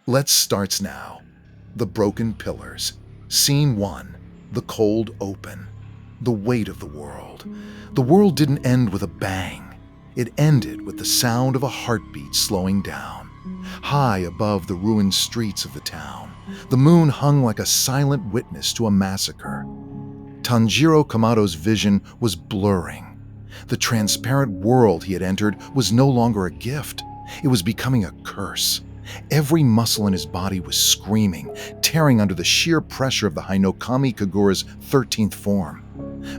Let's start now. The Broken Pillars. Scene 1. The Cold Open. The weight of the world. The world didn't end with a bang. It ended with the sound of a heartbeat slowing down. High above the ruined streets of the town, the moon hung like a silent witness to a massacre. Tanjiro Kamado's vision was blurring. The transparent world he had entered was no longer a gift. It was becoming a curse. Every muscle in his body was screaming, tearing under the sheer pressure of the Hinokami Kagura's 13th form.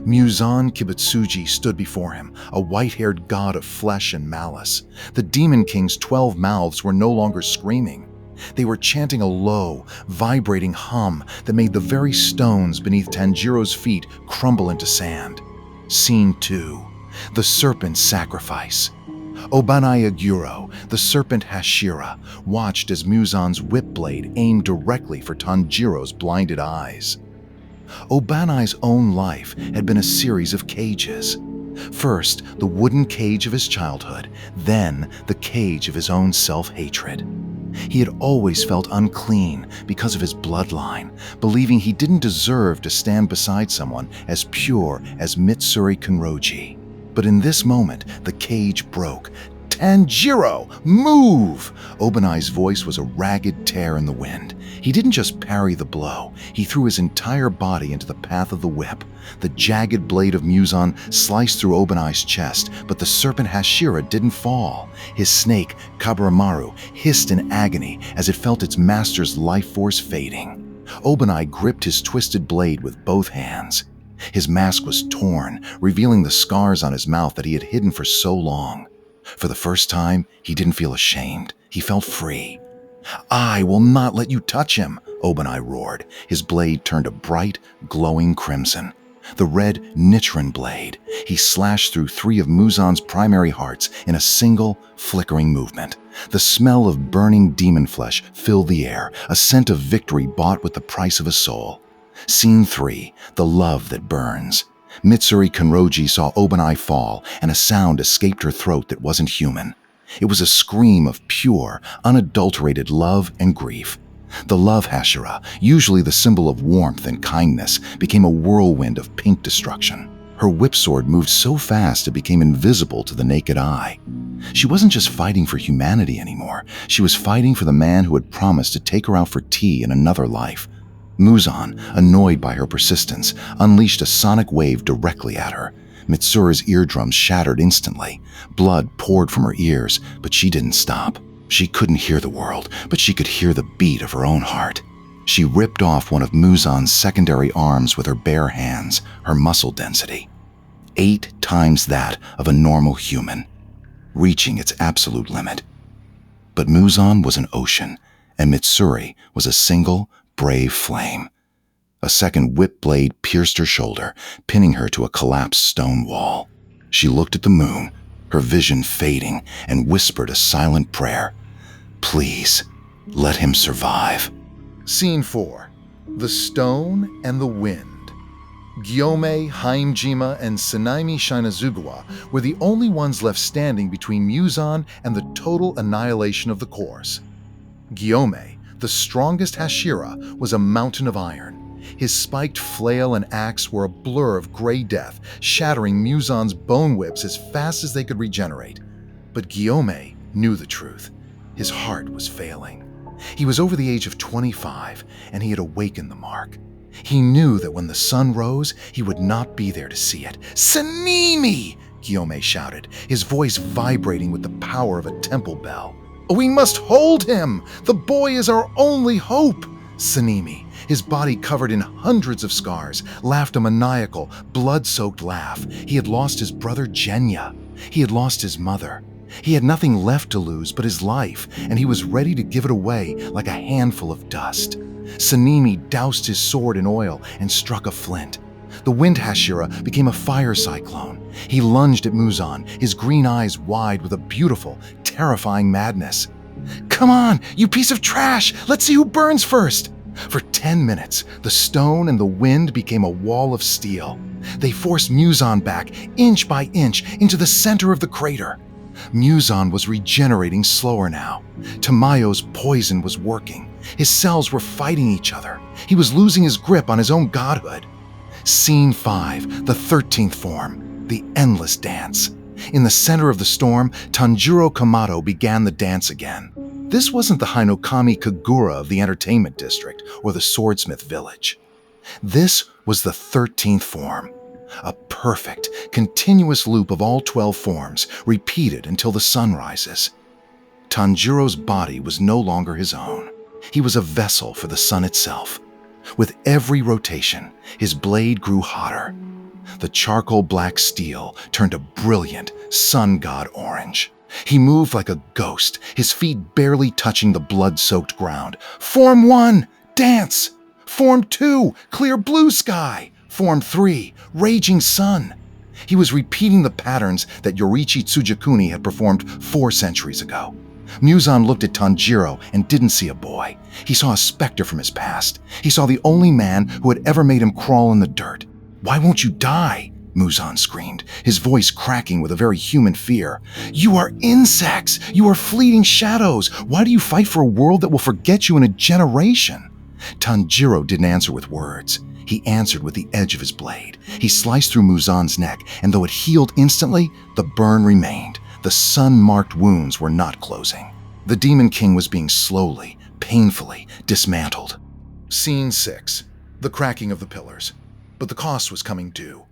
Muzan Kibutsuji stood before him, a white-haired god of flesh and malice. The Demon King's 12 mouths were no longer screaming. They were chanting a low, vibrating hum that made the very stones beneath Tanjiro's feet crumble into sand. Scene 2. The Serpent's Sacrifice. Obanai Iguro, the serpent Hashira, watched as Muzan's whip blade aimed directly for Tanjiro's blinded eyes. Obanai's own life had been a series of cages. First, the wooden cage of his childhood, then the cage of his own self-hatred. He had always felt unclean because of his bloodline, believing he didn't deserve to stand beside someone as pure as Mitsuri Kanroji. But in this moment, the cage broke. "Tanjiro, move!" Obanai's voice was a ragged tear in the wind. He didn't just parry the blow, he threw his entire body into the path of the whip. The jagged blade of Muzan sliced through Obanai's chest, but the serpent Hashira didn't fall. His snake, Kaburamaru, hissed in agony as it felt its master's life force fading. Obanai gripped his twisted blade with both hands. His mask was torn, revealing the scars on his mouth that he had hidden for so long. For the first time, he didn't feel ashamed. He felt free. "I will not let you touch him," Obanai roared. His blade turned a bright, glowing crimson. The Red Nichirin blade. He slashed through 3 of Muzan's primary hearts in a single, flickering movement. The smell of burning demon flesh filled the air, a scent of victory bought with the price of a soul. Scene 3. The Love That Burns. Mitsuri Kanroji saw Obanai fall, and a sound escaped her throat that wasn't human. It was a scream of pure, unadulterated love and grief. The love Hashira, usually the symbol of warmth and kindness, became a whirlwind of pink destruction. Her whipsword moved so fast it became invisible to the naked eye. She wasn't just fighting for humanity anymore. She was fighting for the man who had promised to take her out for tea in another life. Muzan, annoyed by her persistence, unleashed a sonic wave directly at her. Mitsuri's eardrums shattered instantly. Blood poured from her ears, but she didn't stop. She couldn't hear the world, but she could hear the beat of her own heart. She ripped off one of Muzan's secondary arms with her bare hands, her muscle density. 8 times that of a normal human, reaching its absolute limit. But Muzan was an ocean, and Mitsuri was a single, brave flame. A second whip blade pierced her shoulder, pinning her to a collapsed stone wall. She looked at the moon, her vision fading, and whispered a silent prayer. "Please, let him survive." Scene 4. The Stone and the Wind. Gyomei, Himejima, and Tsunami Shinazugawa were the only ones left standing between Muzan and the total annihilation of the course. Gyomei, the strongest Hashira, was a mountain of iron. His spiked flail and axe were a blur of gray death, shattering Muzan's bone whips as fast as they could regenerate. But Gyomei knew the truth. His heart was failing. He was over the age of 25, and he had awakened the mark. He knew that when the sun rose, he would not be there to see it. "Tsunami!" Gyomei shouted, his voice vibrating with the power of a temple bell. "We must hold him! The boy is our only hope!" Tsunami, his body covered in hundreds of scars, laughed a maniacal, blood-soaked laugh. He had lost his brother Genya. He had lost his mother. He had nothing left to lose but his life, and he was ready to give it away like a handful of dust. Tsunami doused his sword in oil and struck a flint. The wind Hashira became a fire cyclone. He lunged at Muzan, his green eyes wide with a beautiful, terrifying madness. "Come on, you piece of trash! Let's see who burns first!" For 10 minutes, the stone and the wind became a wall of steel. They forced Muzan back, inch by inch, into the center of the crater. Muzan was regenerating slower now. Tamayo's poison was working. His cells were fighting each other. He was losing his grip on his own godhood. Scene 5, the 13th form, the endless dance. In the center of the storm, Tanjiro Kamado began the dance again. This wasn't the Hinokami Kagura of the entertainment district or the swordsmith village. This was the 13th form, a perfect, continuous loop of all 12 forms, repeated until the sun rises. Tanjiro's body was no longer his own. He was a vessel for the sun itself. With every rotation, his blade grew hotter. The charcoal black steel turned a brilliant sun god orange. He moved like a ghost, his feet barely touching the blood-soaked ground. Form 1, dance! Form 2, clear blue sky! Form 3, raging sun! He was repeating the patterns that Yoriichi Tsujakuni had performed 4 centuries ago. Muzan looked at Tanjiro and didn't see a boy. He saw a specter from his past. He saw the only man who had ever made him crawl in the dirt. "Why won't you die?" Muzan screamed, his voice cracking with a very human fear. "You are insects! You are fleeting shadows! Why do you fight for a world that will forget you in a generation?" Tanjiro didn't answer with words. He answered with the edge of his blade. He sliced through Muzan's neck, and though it healed instantly, the burn remained. The sun-marked wounds were not closing. The Demon King was being slowly, painfully dismantled. Scene 6. The cracking of the pillars. But the cost was coming due.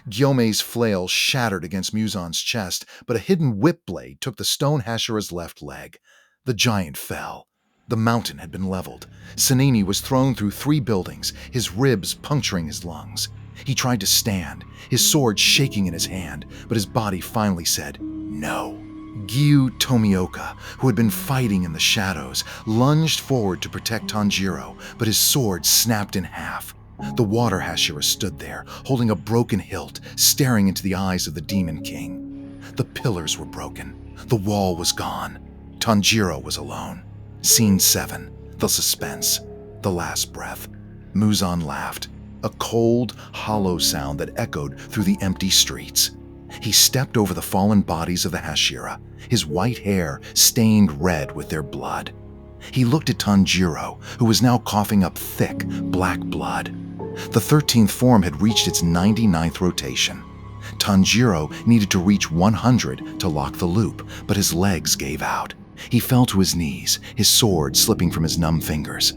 Gyomei's flail shattered against Muzan's chest, but a hidden whip blade took the stone Hashira's left leg. The giant fell. The mountain had been leveled. Sanini was thrown through 3 buildings, his ribs puncturing his lungs. He tried to stand, his sword shaking in his hand, but his body finally said, no. Gyu Tomioka, who had been fighting in the shadows, lunged forward to protect Tanjiro, but his sword snapped in half. The water Hashira stood there, holding a broken hilt, staring into the eyes of the Demon King. The pillars were broken. The wall was gone. Tanjiro was alone. Scene 7. The suspense. The last breath. Muzan laughed. A cold, hollow sound that echoed through the empty streets. He stepped over the fallen bodies of the Hashira, his white hair stained red with their blood. He looked at Tanjiro, who was now coughing up thick, black blood. The 13th form had reached its 99th rotation. Tanjiro needed to reach 100 to lock the loop, but his legs gave out. He fell to his knees, his sword slipping from his numb fingers.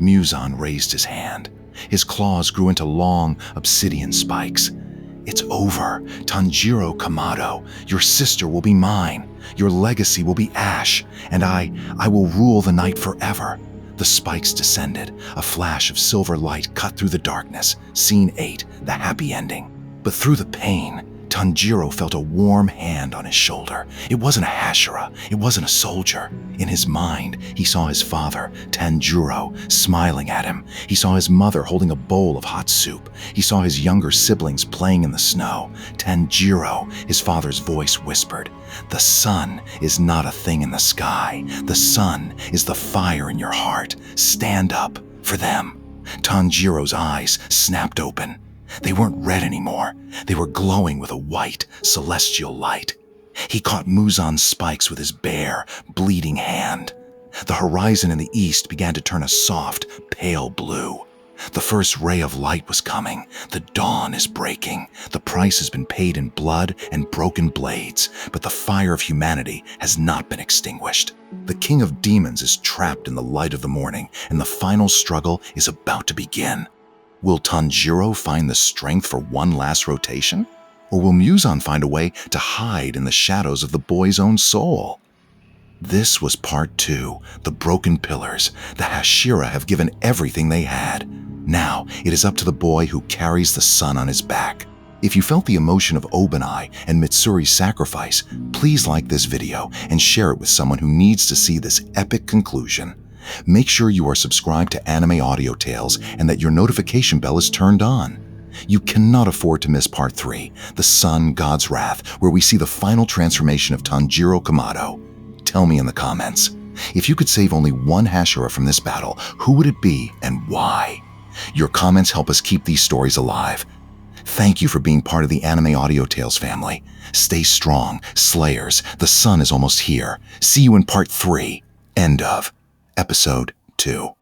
Muzan raised his hand. His claws grew into long, obsidian spikes. It's over, Tanjiro Kamado. Your sister will be mine. Your legacy will be ash, and I will rule the night forever. The spikes descended. A flash of silver light cut through the darkness. Scene 8, the happy ending. But through the pain, Tanjiro felt a warm hand on his shoulder. It wasn't a Hashira. It wasn't a soldier. In his mind, he saw his father, Tanjiro, smiling at him. He saw his mother holding a bowl of hot soup. He saw his younger siblings playing in the snow. Tanjiro, his father's voice whispered, "The sun is not a thing in the sky. The sun is the fire in your heart. Stand up for them." Tanjiro's eyes snapped open. They weren't red anymore. They were glowing with a white, celestial light. He caught Muzan's spikes with his bare, bleeding hand. The horizon in the east began to turn a soft, pale blue. The first ray of light was coming. The dawn is breaking. The price has been paid in blood and broken blades, but the fire of humanity has not been extinguished. The king of demons is trapped in the light of the morning, and the final struggle is about to begin. Will Tanjiro find the strength for one last rotation? Or will Muzan find a way to hide in the shadows of the boy's own soul? This was part 2, the broken pillars. The Hashira have given everything they had. Now it is up to the boy who carries the sun on his back. If you felt the emotion of Obanai and Mitsuri's sacrifice, please like this video and share it with someone who needs to see this epic conclusion. Make sure you are subscribed to Anime Audio Tales and that your notification bell is turned on. You cannot afford to miss part 3, The Sun God's Wrath, where we see the final transformation of Tanjiro Kamado. Tell me in the comments. If you could save only one Hashira from this battle, who would it be and why? Your comments help us keep these stories alive. Thank you for being part of the Anime Audio Tales family. Stay strong, Slayers. The sun is almost here. See you in part 3. End of Episode 2.